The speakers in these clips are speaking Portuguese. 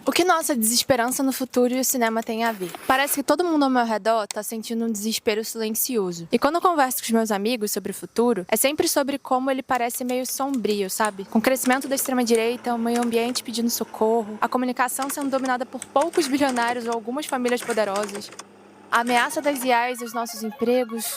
O que nossa desesperança no futuro e o cinema têm a ver? Parece que todo mundo ao meu redor tá sentindo um desespero silencioso. E quando eu converso com os meus amigos sobre o futuro, é sempre sobre como ele parece meio sombrio, sabe? Com o crescimento da extrema-direita, o meio ambiente pedindo socorro, a comunicação sendo dominada por poucos bilionários ou algumas famílias poderosas, a ameaça das IAs aos nossos empregos.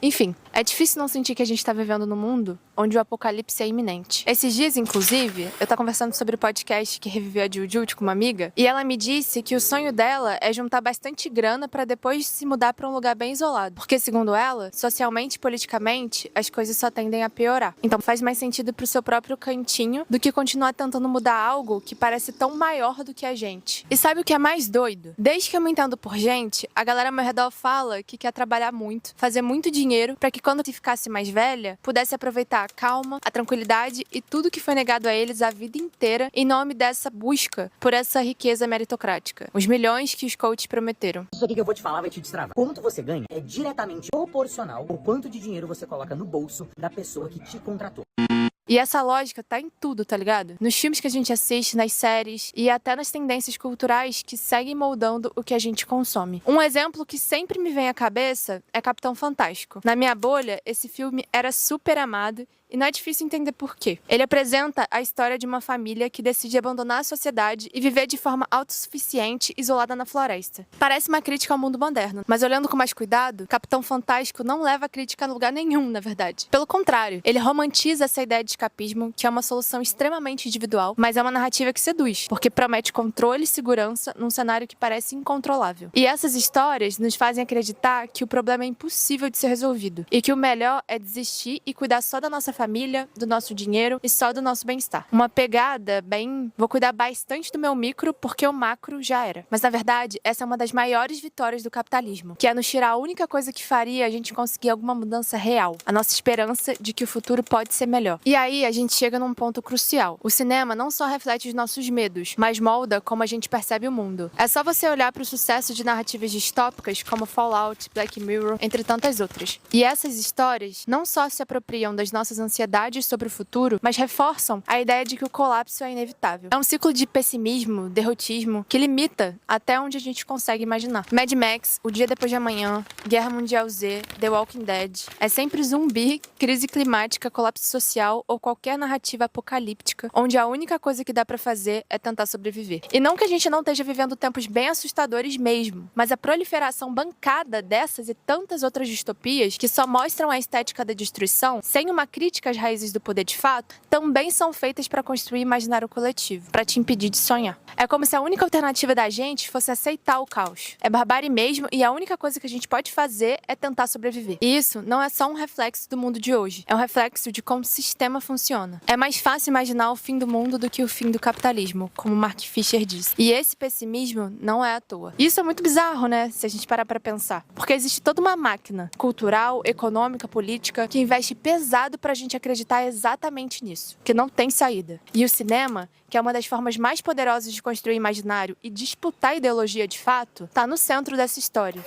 Enfim, é difícil não sentir que a gente tá vivendo num mundo onde o apocalipse é iminente. Esses dias, inclusive, eu tava conversando sobre o podcast que reviveu a Jujut com uma amiga, e ela me disse que o sonho dela é juntar bastante grana pra depois se mudar pra um lugar bem isolado. Porque, segundo ela, socialmente e politicamente, as coisas só tendem a piorar. Então faz mais sentido pro seu próprio cantinho do que continuar tentando mudar algo que parece tão maior do que a gente. E sabe o que é mais doido? Desde que eu me entendo por gente, a galera ao meu redor fala que quer trabalhar muito, fazer muito dinheiro, pra que quando se ficasse mais velha, pudesse aproveitar a calma, a tranquilidade e tudo que foi negado a eles a vida inteira em nome dessa busca por essa riqueza meritocrática. Os milhões que os coaches prometeram. Isso aqui que eu vou te falar vai te destravar. Quanto você ganha é diretamente proporcional ao quanto de dinheiro você coloca no bolso da pessoa que te contratou. E essa lógica tá em tudo, tá ligado? Nos filmes que a gente assiste, nas séries e até nas tendências culturais que seguem moldando o que a gente consome. Um exemplo que sempre me vem à cabeça é Capitão Fantástico. Na minha bolha, esse filme era super amado e não é difícil entender por quê. Ele apresenta a história de uma família que decide abandonar a sociedade e viver de forma autossuficiente, isolada na floresta. Parece uma crítica ao mundo moderno, mas olhando com mais cuidado, Capitão Fantástico não leva a crítica a lugar nenhum, na verdade. Pelo contrário, ele romantiza essa ideia de escapismo, que é uma solução extremamente individual, mas é uma narrativa que seduz, porque promete controle e segurança num cenário que parece incontrolável. E essas histórias nos fazem acreditar que o problema é impossível de ser resolvido, e que o melhor é desistir e cuidar só da nossa família, do nosso dinheiro e só do nosso bem-estar. Uma pegada bem, vou cuidar bastante do meu micro porque o macro já era. Mas na verdade, essa é uma das maiores vitórias do capitalismo, que é nos tirar a única coisa que faria a gente conseguir alguma mudança real, a nossa esperança de que o futuro pode ser melhor. E aí a gente chega num ponto crucial. O cinema não só reflete os nossos medos, mas molda como a gente percebe o mundo. É só você olhar para o sucesso de narrativas distópicas como Fallout, Black Mirror, entre tantas outras. E essas histórias não só se apropriam das nossas ansiedades sobre o futuro, mas reforçam a ideia de que o colapso é inevitável. É um ciclo de pessimismo, derrotismo, que limita até onde a gente consegue imaginar. Mad Max, O Dia Depois de Amanhã, Guerra Mundial Z, The Walking Dead. É sempre zumbi, crise climática, colapso social ou qualquer narrativa apocalíptica, onde a única coisa que dá pra fazer é tentar sobreviver. E não que a gente não esteja vivendo tempos bem assustadores mesmo, mas a proliferação bancada dessas e tantas outras distopias que só mostram a estética da destruição, sem uma crítica às raízes do poder de fato, também são feitas para construir imaginário coletivo, para te impedir de sonhar. É como se a única alternativa da gente fosse aceitar o caos. É barbárie mesmo e a única coisa que a gente pode fazer é tentar sobreviver. E isso não é só um reflexo do mundo de hoje, é um reflexo de como o sistema funciona. É mais fácil imaginar o fim do mundo do que o fim do capitalismo, como Mark Fisher disse. E esse pessimismo não é à toa. E isso é muito bizarro, né, se a gente parar pra pensar. Porque existe toda uma máquina cultural, econômica, política, que investe pesado pra gente acreditar exatamente nisso, que não tem saída. E o cinema, que é uma das formas mais poderosas de construir imaginário e disputar ideologia de fato, tá no centro dessa história.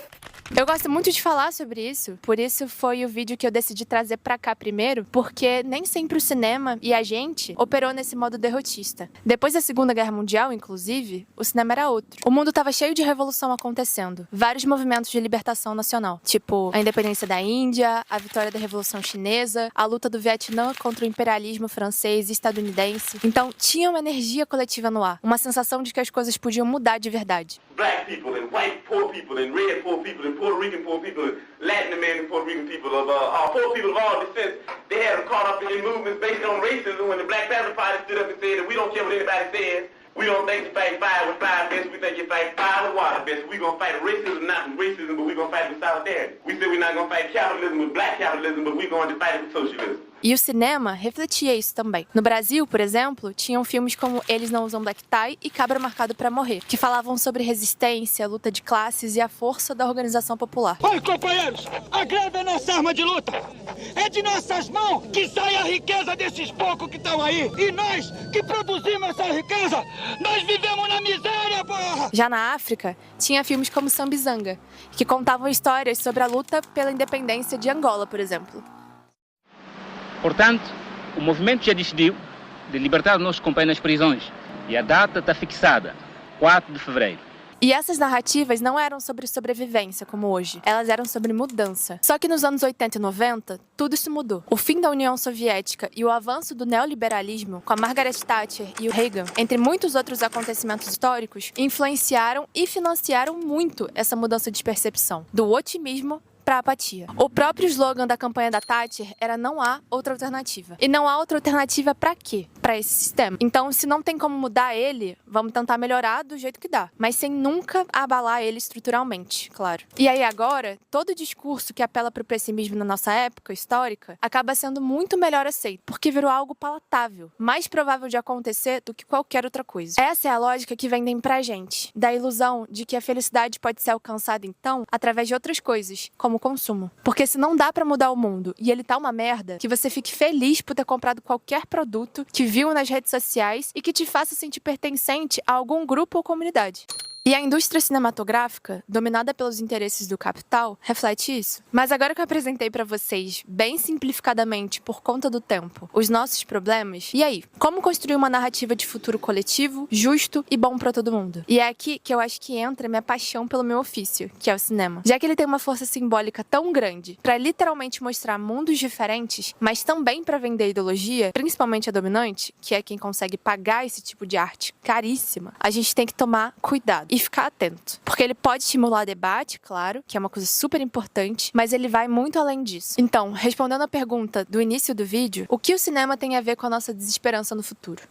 Eu gosto muito de falar sobre isso, por isso foi o vídeo que eu decidi trazer pra cá primeiro, porque nem sempre o cinema e a gente operou nesse modo derrotista. Depois da Segunda Guerra Mundial, inclusive, o cinema era outro. O mundo estava cheio de revolução acontecendo, vários movimentos de libertação nacional, tipo a independência da Índia, a vitória da Revolução Chinesa, a luta do Vietnã contra o imperialismo francês e estadunidense. Então tinha uma energia coletiva no ar, uma sensação de que as coisas podiam mudar de verdade. Black people and white poor people and red poor people and Puerto Rican poor people and Latin American Puerto Rican people of poor people of all descents, they had them caught up in movements based on racism when the Black Panther Party stood up and said that we don't care what anybody says. We don't think you fight fire with fire best, we think you fight fire with water best. We're going to fight racism, not with racism, but we're going to fight with solidarity. We said we're not going to fight capitalism with black capitalism, but we're going to fight it with socialism. E o cinema refletia isso também. No Brasil, por exemplo, tinham filmes como Eles Não Usam Black Tie e Cabra Marcado pra Morrer, que falavam sobre resistência, luta de classes e a força da organização popular. Oi, companheiros! A greve é nossa arma de luta! É de nossas mãos que sai a riqueza desses poucos que estão aí! E nós, que produzimos essa riqueza, nós vivemos na miséria, porra! Já na África, tinha filmes como Sambizanga, que contavam histórias sobre a luta pela independência de Angola, por exemplo. Portanto, o movimento já decidiu de libertar nossos companheiros nas prisões E a data está fixada, 4 de fevereiro. E essas narrativas não eram sobre sobrevivência, como hoje. Elas eram sobre mudança. Só que nos anos 80 e 90, tudo isso mudou. O fim da União Soviética e o avanço do neoliberalismo, com a Margaret Thatcher e o Reagan, entre muitos outros acontecimentos históricos, influenciaram e financiaram muito essa mudança de percepção. Do otimismo para apatia. O próprio slogan da campanha da Thatcher era "não há outra alternativa". E não há outra alternativa para quê? Para esse sistema. Então, se não tem como mudar ele, vamos tentar melhorar do jeito que dá, mas sem nunca abalar ele estruturalmente, claro. E aí agora, todo discurso que apela para o pessimismo na nossa época histórica acaba sendo muito melhor aceito, porque virou algo palatável, mais provável de acontecer do que qualquer outra coisa. Essa é a lógica que vendem pra gente, da ilusão de que a felicidade pode ser alcançada então através de outras coisas, como consumo. Porque se não dá pra mudar o mundo e ele tá uma merda, que você fique feliz por ter comprado qualquer produto que viu nas redes sociais e que te faça sentir pertencente a algum grupo ou comunidade. E a indústria cinematográfica, dominada pelos interesses do capital, reflete isso. Mas agora que eu apresentei pra vocês, bem simplificadamente por conta do tempo, os nossos problemas, e aí? Como construir uma narrativa de futuro coletivo, justo e bom pra todo mundo? E é aqui que eu acho que entra minha paixão pelo meu ofício, que é o cinema. Já que ele tem uma força simbólica tão grande pra literalmente mostrar mundos diferentes, mas também pra vender ideologia, principalmente a dominante, que é quem consegue pagar esse tipo de arte caríssima, a gente tem que tomar cuidado e ficar atento. Porque ele pode estimular debate, claro, que é uma coisa super importante, mas ele vai muito além disso. Então, respondendo a pergunta do início do vídeo, o que o cinema tem a ver com a nossa desesperança no futuro?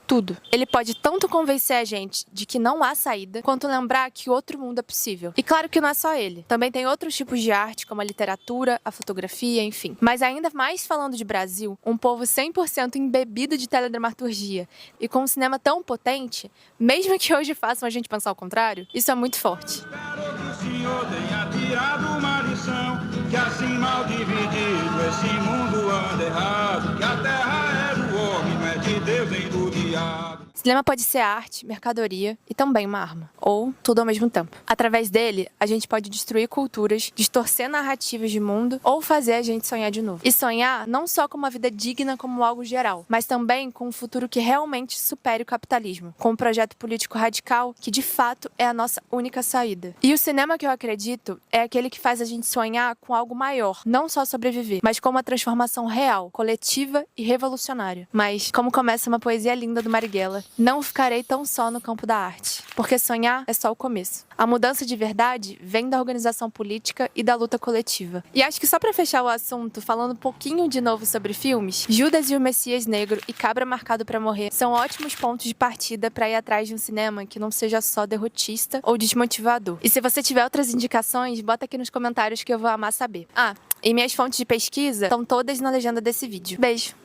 Tudo. Ele pode tanto convencer a gente de que não há saída, quanto lembrar que outro mundo é possível. E claro que não é só ele. Também tem outros tipos de arte, como a literatura, a fotografia, enfim. Mas ainda mais falando de Brasil, um povo 100% embebido de teledramaturgia e com um cinema tão potente, mesmo que hoje façam a gente pensar o contrário, isso é muito forte. Espero que o senhor tenha tirado uma lição, que assim mal dividido esse mundo anda errado, que a terra é do homem, não é de Deus nem do diabo. Cinema pode ser arte, mercadoria e também uma arma. Ou tudo ao mesmo tempo. Através dele, a gente pode destruir culturas, distorcer narrativas de mundo ou fazer a gente sonhar de novo. E sonhar não só com uma vida digna como algo geral, mas também com um futuro que realmente supere o capitalismo. Com um projeto político radical que, de fato, é a nossa única saída. E o cinema que eu acredito é aquele que faz a gente sonhar com algo maior. Não só sobreviver, mas com uma transformação real, coletiva e revolucionária. Mas, como começa uma poesia linda do Marighella, não ficarei tão só no campo da arte, porque sonhar é só o começo. A mudança de verdade vem da organização política e da luta coletiva. E acho que só pra fechar o assunto, falando um pouquinho de novo sobre filmes, Judas e o Messias Negro e Cabra Marcado pra Morrer são ótimos pontos de partida pra ir atrás de um cinema que não seja só derrotista ou desmotivador. E se você tiver outras indicações, bota aqui nos comentários que eu vou amar saber. Ah, e minhas fontes de pesquisa estão todas na legenda desse vídeo. Beijo!